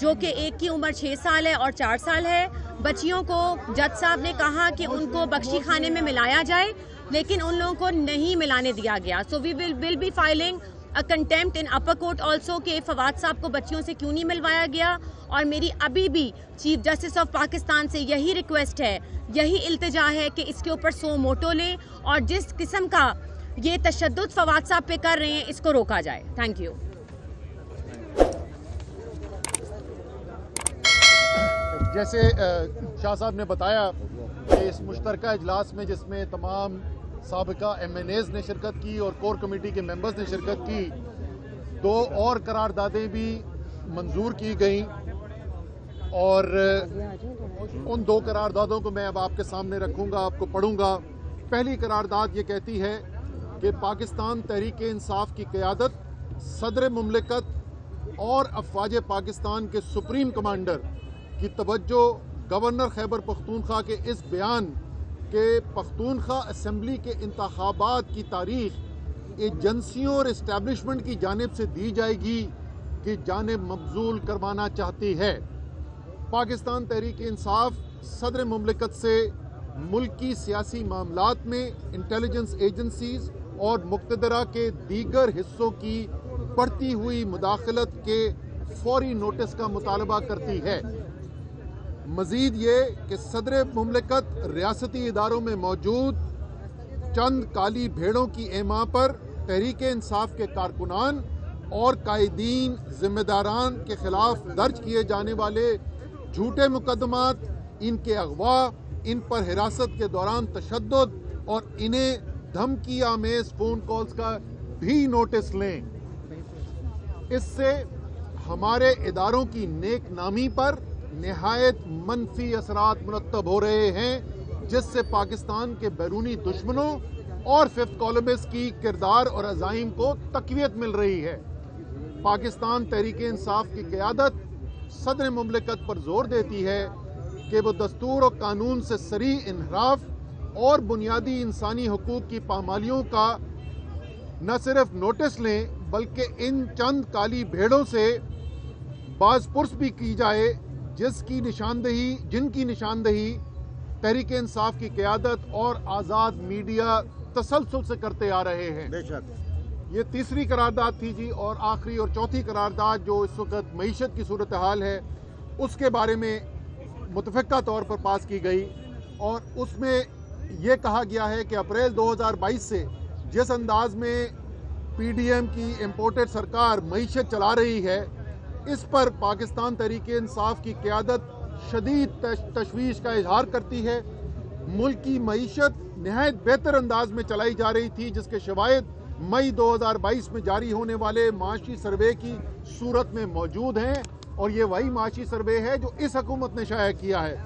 جو کہ ایک کی عمر 6 سال ہے اور 4 سال ہے. بچیوں کو جج صاحب نے کہا کہ ان کو بخشی خانے میں ملایا جائے لیکن ان لوگوں کو نہیں ملانے دیا گیا. So we will be filing a contempt in upper court also کہ فواد صاحب کو بچیوں سے کیوں نہیں ملوایا گیا. اور میری ابھی بھی چیف جسٹس آف پاکستان سے یہی ریکویسٹ ہے, یہی التجا ہے کہ اس کے اوپر سو موٹو لیں اور جس قسم کا یہ تشدد فواد صاحب پہ کر رہے ہیں اس کو روکا جائے. Thank you. جیسے شاہ صاحب نے بتایا کہ اس مشترکہ اجلاس میں جس میں تمام سابقہ ایم این ایز نے شرکت کی اور کور کمیٹی کے ممبرز نے شرکت کی, 2 اور قراردادیں بھی منظور کی گئیں اور ان 2 قراردادوں کو میں اب آپ کے سامنے رکھوں گا, آپ کو پڑھوں گا. پہلی قرارداد یہ کہتی ہے کہ پاکستان تحریک انصاف کی قیادت صدر مملکت اور افواج پاکستان کے سپریم کمانڈر کی توجہ گورنر خیبر پختونخوا کے اس بیان کہ پختونخوا اسمبلی کے انتخابات کی تاریخ ایجنسیوں اور اسٹیبلشمنٹ کی جانب سے دی جائے گی کی جانب مبذول کروانا چاہتی ہے. پاکستان تحریک انصاف صدر مملکت سے ملکی سیاسی معاملات میں انٹیلیجنس ایجنسیز اور مقتدرہ کے دیگر حصوں کی بڑھتی ہوئی مداخلت کے فوری نوٹس کا مطالبہ کرتی ہے. مزید یہ کہ صدر مملکت ریاستی اداروں میں موجود چند کالی بھیڑوں کی ایما پر تحریک انصاف کے کارکنان اور قائدین ذمہ داران کے خلاف درج کیے جانے والے جھوٹے مقدمات, ان کے اغوا, ان پر حراست کے دوران تشدد اور انہیں دھمکی آمیز فون کالز کا بھی نوٹس لیں. اس سے ہمارے اداروں کی نیک نامی پر نہایت منفی اثرات مرتب ہو رہے ہیں جس سے پاکستان کے بیرونی دشمنوں اور ففتھ کالمسٹ کی کردار اور عزائم کو تقویت مل رہی ہے. پاکستان تحریک انصاف کی قیادت صدر مملکت پر زور دیتی ہے کہ وہ دستور و قانون سے صریح انحراف اور بنیادی انسانی حقوق کی پامالیوں کا نہ صرف نوٹس لیں بلکہ ان چند کالی بھیڑوں سے باز پرس بھی کی جائے جن کی نشاندہی تحریک انصاف کی قیادت اور آزاد میڈیا تسلسل سے کرتے آ رہے ہیں. بے شک یہ تیسری قرارداد تھی جی. اور آخری اور چوتھی قرارداد جو اس وقت معیشت کی صورتحال ہے اس کے بارے میں متفقہ طور پر پاس کی گئی اور اس میں یہ کہا گیا ہے کہ اپریل 2022 سے جس انداز میں پی ڈی ایم کی امپورٹڈ سرکار معیشت چلا رہی ہے اس پر پاکستان تحریک انصاف کی قیادت شدید تشویش کا اظہار کرتی ہے. ملک کی معیشت نہایت بہتر انداز میں چلائی جا رہی تھی جس کے شواہد مئی 2022 میں جاری ہونے والے معاشی سروے کی صورت میں موجود ہیں اور یہ وہی معاشی سروے ہے جو اس حکومت نے شائع کیا ہے.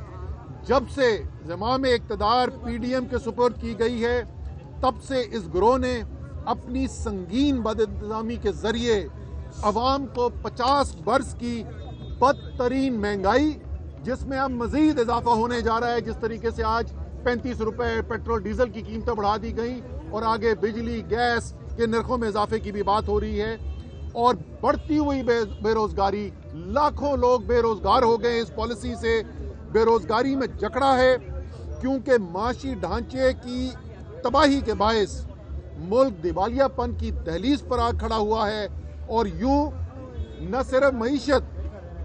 جب سے زمام اقتدار پی ڈی ایم کے سپرد کی گئی ہے تب سے اس گروہ نے اپنی سنگین بدانتظامی کے ذریعے عوام کو 50 برس کی بدترین مہنگائی جس میں اب مزید اضافہ ہونے جا رہا ہے, جس طریقے سے آج 35 روپے پیٹرول ڈیزل کی قیمتیں بڑھا دی گئیں اور آگے بجلی گیس کے نرخوں میں اضافے کی بھی بات ہو رہی ہے اور بڑھتی ہوئی بے روزگاری, لاکھوں لوگ بے روزگار ہو گئے. اس پالیسی سے بے روزگاری میں جکڑا ہے کیونکہ معاشی ڈھانچے کی تباہی کے باعث ملک دیوالیہ پن کی دہلیز پر آ کھڑا ہوا ہے اور یوں نہ صرف معیشت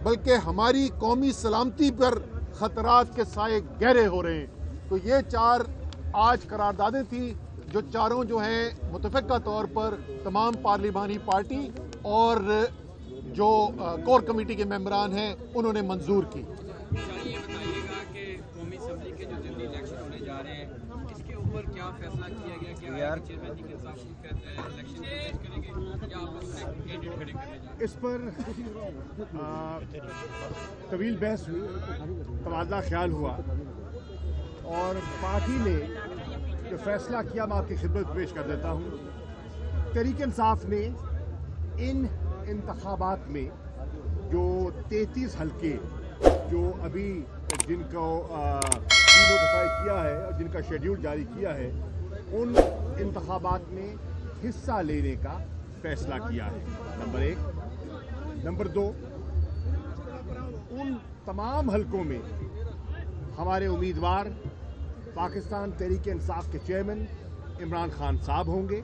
بلکہ ہماری قومی سلامتی پر خطرات کے سائے گہرے ہو رہے ہیں. تو یہ 4 آج قراردادیں تھیں جو چاروں جو ہیں متفقہ طور پر تمام پارلیمانی پارٹی اور جو کور کمیٹی کے ممبران ہیں انہوں نے منظور کی. یہ بتائیے گا کہ قومی اسمبلی کے جو جلدی الیکشن ہونے جا رہے ہیں اس کے اوپر کیا فیصلہ کیا گیا کہ چیئرمین کے ساتھ الیکشن کریں گے یا آپ کینڈیڈیٹ کھڑے کریں گے؟ اس پر طویل بحث ہوئی, تبادلہ خیال ہوا اور پارٹی نے جو فیصلہ کیا میں آپ کی خدمت پیش کر دیتا ہوں. تحریک انصاف نے ان انتخابات میں جو 33 حلقے جو ابھی جن کو نوٹیفائی کیا ہے اور جن کا شیڈیول جاری کیا ہے ان انتخابات میں حصہ لینے کا فیصلہ کیا ہے. نمبر 1. نمبر 2, उन तमाम हलकों में हमारे उम्मीदवार पाकिस्तान तहरीक इंसाफ के चेयरमैन इमरान खान साहब होंगे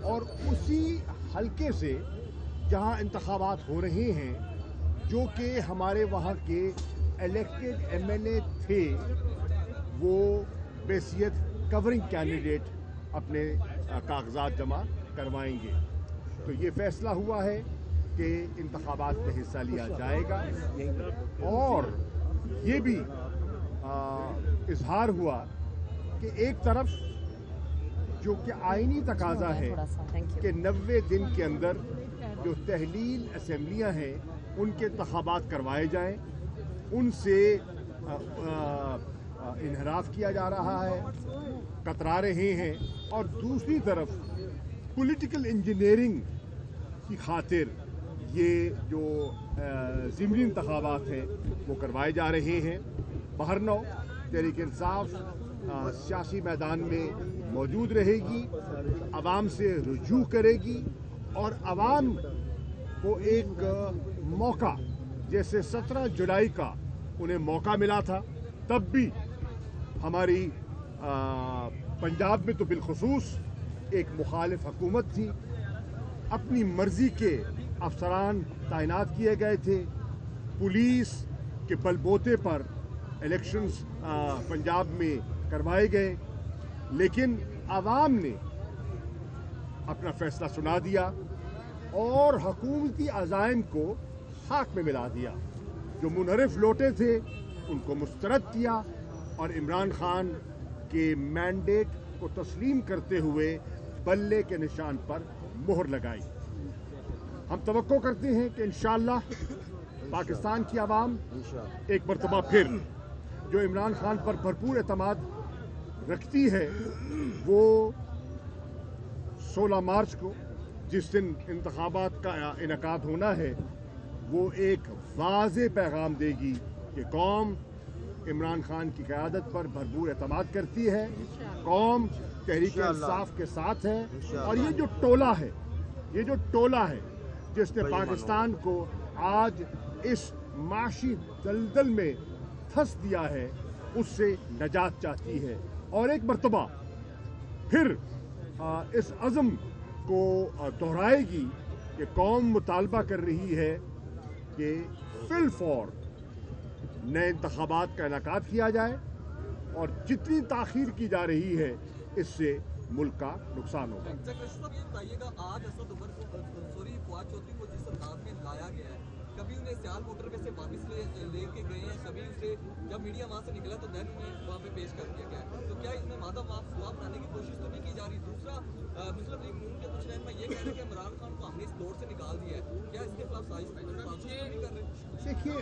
और उसी हलके से जहां इंतखाबात हो रहे हैं जो कि हमारे वहां के इलेक्टेड एमएलए थे वो बेसियत कवरिंग कैंडिडेट अपने कागजात जमा करवाएंगे। तो ये फैसला हुआ है कि इंतखाबात में हिस्सा लिया जाएगा और ये भी इजहार हुआ कि एक तरफ जो कि आईनी तकाजा है कि 90 दिन के अंदर जो तहलील असम्बलियाँ हैं उनके इंतखाबात करवाए जाएं, उनसे इनहराफ किया जा रहा है, कतरा रहे हैं और दूसरी तरफ पॉलिटिकल इंजीनियरिंग की खातिर ये जो ज़िमनी इंतखाबात हैं वो करवाए जा रहे हैं। बहरनौ तहरीक इंसाफ सियासी मैदान में मौजूद रहेगी, आवाम से रुजू करेगी और आवाम को एक मौका, जैसे 17 जुलाई का उन्हें मौका मिला था, तब भी हमारी पंजाब में तो बिलखुसूस एक मुखालिफ हुकूमत थी, अपनी मर्जी के अफसरान तैनात किए गए थे, पुलिस के बलबूते पर इलेक्शंस पंजाब में करवाए गए, लेकिन आवाम ने अपना फैसला सुना दिया और हुकूमती अज़ाइम को खाक में मिला दिया। जो मुनहरिफ लौटे थे उनको मुस्तरद किया और इमरान खान के मैंडेट को तस्लीम करते हुए बल्ले के निशान पर मोहर लगाई। हम तवक्को करते हैं कि इंशाअल्लाह पाकिस्तान की आवाम एक मरतबा फिर जो इमरान खान पर भरपूर एतमाद रखती है वो 16 मार्च को जिस दिन इंतखाबात का इनेकाद होना है वो एक वाज़े पैगाम देगी कि कौम इमरान खान की क़यादत पर भरपूर एतमाद करती है, कौम तहरीक इंसाफ के साथ है और ये जो टोला है जिसने पाकिस्तान को आज इस माशी दलदल में फंस दिया है उससे नजात चाहती है और एक मरतबा फिर इस अज़म को दोहराएगी कि कौम मुतालबा कर रही है कि फिल फौर नए इंतखाबात का इनेकाद किया जाए और जितनी ताख़ीर की जा रही है इससे मुल्क का नुकसान होगा। आज असद उमर को फवाद चौधरी को जिस अंदाज में लाया गया है, कभी उन्हें सियाल मोटरवे से वापस लेके गए हैं, कभी उसे जब मीडिया वहाँ से निकला तो देन उन्हें वहाँ पे पेश कर दिया गया। तो क्या इसमें मादा माफुआ बनाने की कोशिश तो नहीं की जा रही? दूसरा, मुस्लिम लीग नून के कुछ रहनुमा ये कह रहे हैं कि इमरान खान को हमने इस दौर से निकाल दिया है, क्या इसके खिलाफ साजिश नहीं कर रहे? देखिए,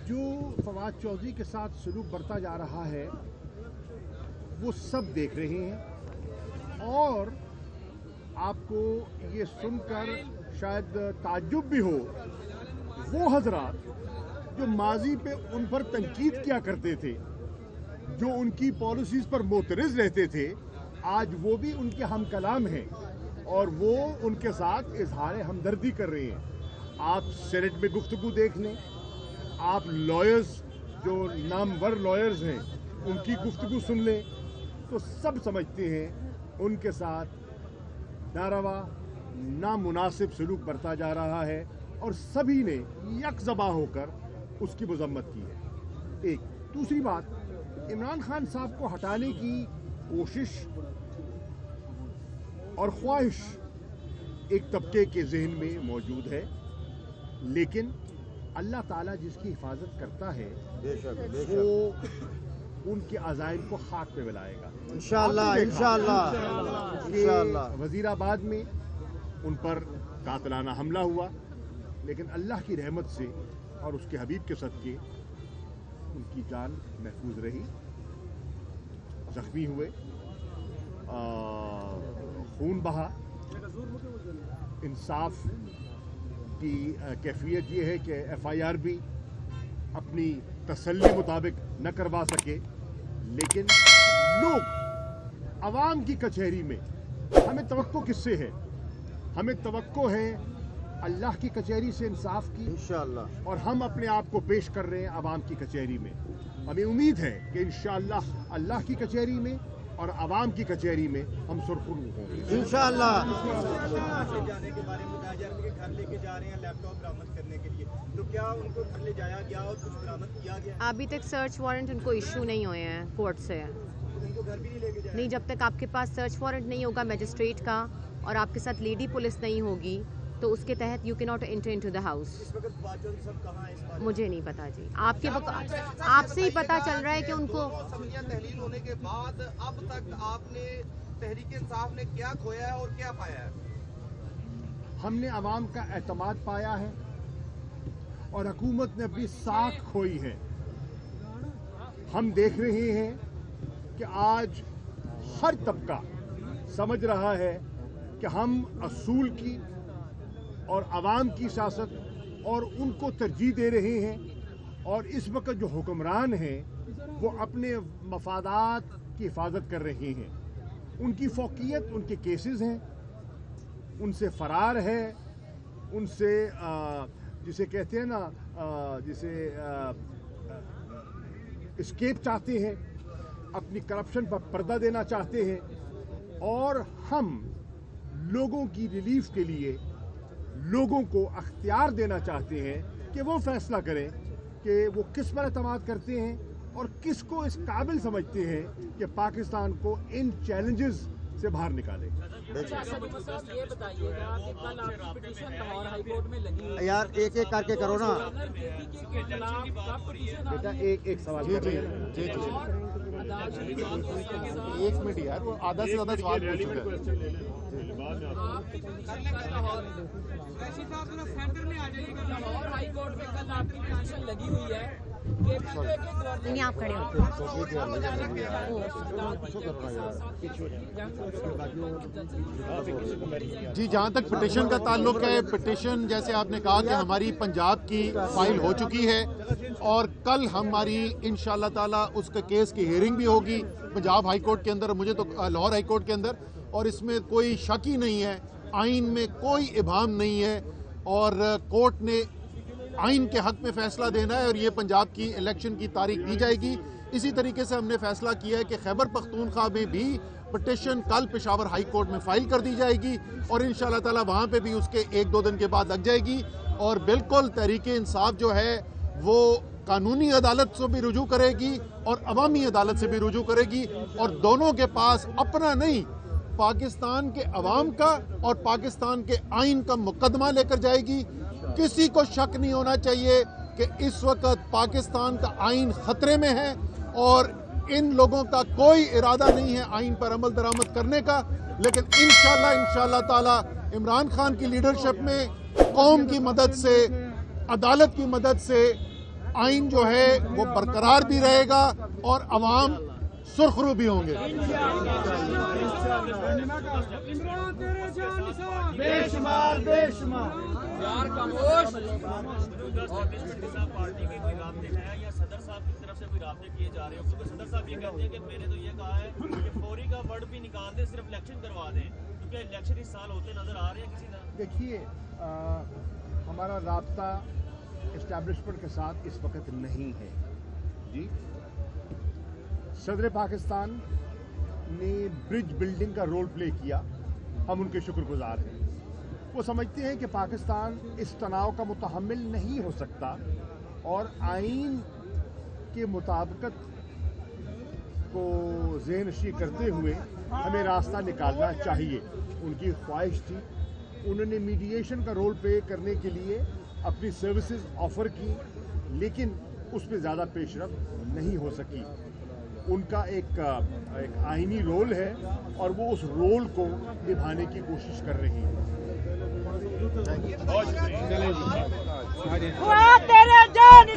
जो फवाद चौधरी के साथ सलूक बरता जा रहा है वो सब देख रहे हैं और आपको ये सुनकर शायद ताज्जुब भी हो, वो हजरात जो माजी पे उन पर तनकीद किया करते थे, जो उनकी पॉलिसीज़ पर मोतरज़ रहते थे, आज वो भी उनके हम कलाम हैं और वो उनके साथ इजहार हमदर्दी कर रहे हैं। आप सेनेट में गुफ्तगू देख लें, आप लॉयर्स जो नामवर लॉयर्स हैं उनकी गुफ्तगू सुन लें, तो सब समझते हैं उनके साथ नारवा नामुनासिब सलूक बरता जा रहा है और सभी ने यकजबा होकर उसकी मजम्मत की है। एक दूसरी बात, इमरान खान साहब को हटाने की कोशिश और ख्वाहिश एक तबके के जहन में मौजूद है, लेकिन अल्लाह ताला जिसकी हिफाजत करता है वो उनके अज़ाइम को खाक पे मिलाएगा इंशाअल्लाह। वज़ीराबाद में उन पर कातिलाना हमला हुआ, लेकिन अल्लाह की रहमत से और उसके हबीब के सदके उनकी जान महफूज रही, जख्मी हुए, खून बहा। इंसाफ की कैफियत ये है कि FIR भी अपनी तसल्ली मुताबिक न करवा सके, लेकिन लोग आवाम की कचहरी में हमें तवक्को किससे है? हमें तवक्को है अल्लाह की कचहरी से इंसाफ की इंशाअल्लाह, और हम अपने आप को पेश कर रहे हैं आवाम की कचहरी में। हमें उम्मीद है कि इंशाअल्लाह अल्लाह की कचहरी में और आवाम की कचहरी में हम सुरखरू होंगे इंशाअल्लाह। जाने के बारे में बताया जा रहा है कि घर लेके जा रहे हैं लैपटॉप बरामद करने के लिए, तो क्या उनको घर ले जाया गया और कुछ बरामद किया गया? अभी तक सर्च वारंट उनको इशू नहीं हुए हैं कोर्ट से। उनको घर भी नहीं लेके जाया? नहीं, जब तक आपके पास सर्च वारंट नहीं होगा मजिस्ट्रेट का और आपके साथ लेडी पुलिस नहीं होगी तो उसके तहत you can not enter into the house. इस वक्त बाजों सब कहाँ है इस बारे में? मुझे नहीं पता जी, आपसे ही पता चल रहा है कि उनको। असम्बलियां तहलील होने के बाद अब तक आपने तहरीक इंसाफ ने क्या खोया है और क्या पाया है? हमने आवाम का एतमाद पाया है और हुकूमत ने अपनी साख खोई है। हम देख रहे हैं कि आज हर तबका समझ रहा है कि हम असूल की और आवाम की सियासत और उनको तरजीह दे रहे हैं, और इस वक्त जो हुक्मरान हैं वो अपने मफादात की हिफाजत कर रहे हैं। उनकी फौकियत उनके केसेस हैं, उनसे फरार है, उनसे जिसे कहते हैं ना जिसे एस्केप चाहते हैं, अपनी करप्शन पर पर्दा देना चाहते हैं, और हम लोगों की रिलीफ के लिए लोगों को अख्तियार देना चाहते हैं कि वो फैसला करें कि वो किस पर एतमाद करते हैं और किसको इस काबिल समझते हैं कि पाकिस्तान को इन चैलेंजेस से बाहर निकाले। ये बताइएगा कि कल आपकी पिटीशन लाहौर हाई कोर्ट में लगी हुई है। यार एक एक करके करो ना बेटा, एक सवाल जी जी जी जी एक मिनट यार, वो आधा से ज्यादा सवाल पूछ चुका है। सेंटर में आ जाइएगा। लाहौर हाई कोर्ट में कल आपकी पिटीशन लगी हुई है। नहीं, आप खड़े हो। जी, जहाँ तक पिटिशन का ताल्लुक है, पिटिशन जैसे आपने कहा कि हमारी पंजाब की फाइल हो चुकी है और कल हमारी इंशाअल्लाह ताला उसके केस की हियरिंग भी होगी पंजाब हाई कोर्ट के अंदर, मुझे तो लाहौर हाई कोर्ट के अंदर, और इसमें कोई शक ही नहीं है, आइन में कोई इबाम नहीं है और कोर्ट ने आइन के हक में फैसला देना है और ये पंजाब की इलेक्शन की तारीख दी जाएगी। इसी तरीके से हमने फैसला किया है कि खैबर पख्तूनख्वा में भी पिटिशन कल पेशावर हाई कोर्ट में फाइल कर दी जाएगी और इंशाअल्लाह ताला वहाँ पे भी उसके 1-2 दिन के बाद लग जाएगी और बिल्कुल तहरीक इंसाफ जो है वो कानूनी अदालत से भी रुजू करेगी और अवामी अदालत से भी रुजू करेगी और दोनों के पास अपना नहीं, पाकिस्तान के अवाम का और पाकिस्तान के आइन का मुकदमा लेकर जाएगी। किसी को शक नहीं होना चाहिए कि इस वक्त पाकिस्तान का आइन खतरे में है और इन लोगों का कोई इरादा नहीं है आइन पर अमल दरामद करने का, लेकिन इंशाअल्लाह ताला इमरान खान की लीडरशिप में कौम की मदद से, अदालत की मदद से आइन जो है वो बरकरार भी रहेगा और अवाम सुरखरू भी होंगे। यार खामोश। पार्टी के कोई राब्ते हैं या सदर साहब की तरफ से कोई राब्ते किए जा रहे हो? क्योंकि सदर साहब ये कहते हैं कि मैंने तो ये कहा है कि फौरी का वर्ड भी निकाल दें, सिर्फ इलेक्शन करवा दें, क्योंकि इलेक्शन इस साल होते नजर आ रहे हैं किसी तरह। देखिए, हमारा राब्ता एस्टैब्लिशमेंट के साथ इस वक्त नहीं है जी। सदर पाकिस्तान ने ब्रिज बिल्डिंग का रोल प्ले किया, हम उनके शुक्रगुजार हैं। वो समझते हैं कि पाकिस्तान इस तनाव का मुतहम्मिल नहीं हो सकता और आइन के मुताबिकत को ज़हनशी करते हुए हमें रास्ता निकालना चाहिए। उनकी ख्वाहिश थी, उन्होंने मीडिएशन का रोल प्ले करने के लिए अपनी सर्विसेज ऑफ़र की, लेकिन उसमें ज़्यादा पेशरफ्त नहीं हो सकी। उनका एक आइनी रोल है और वो उस रोल को निभाने की कोशिश कर रही है। तेरे जान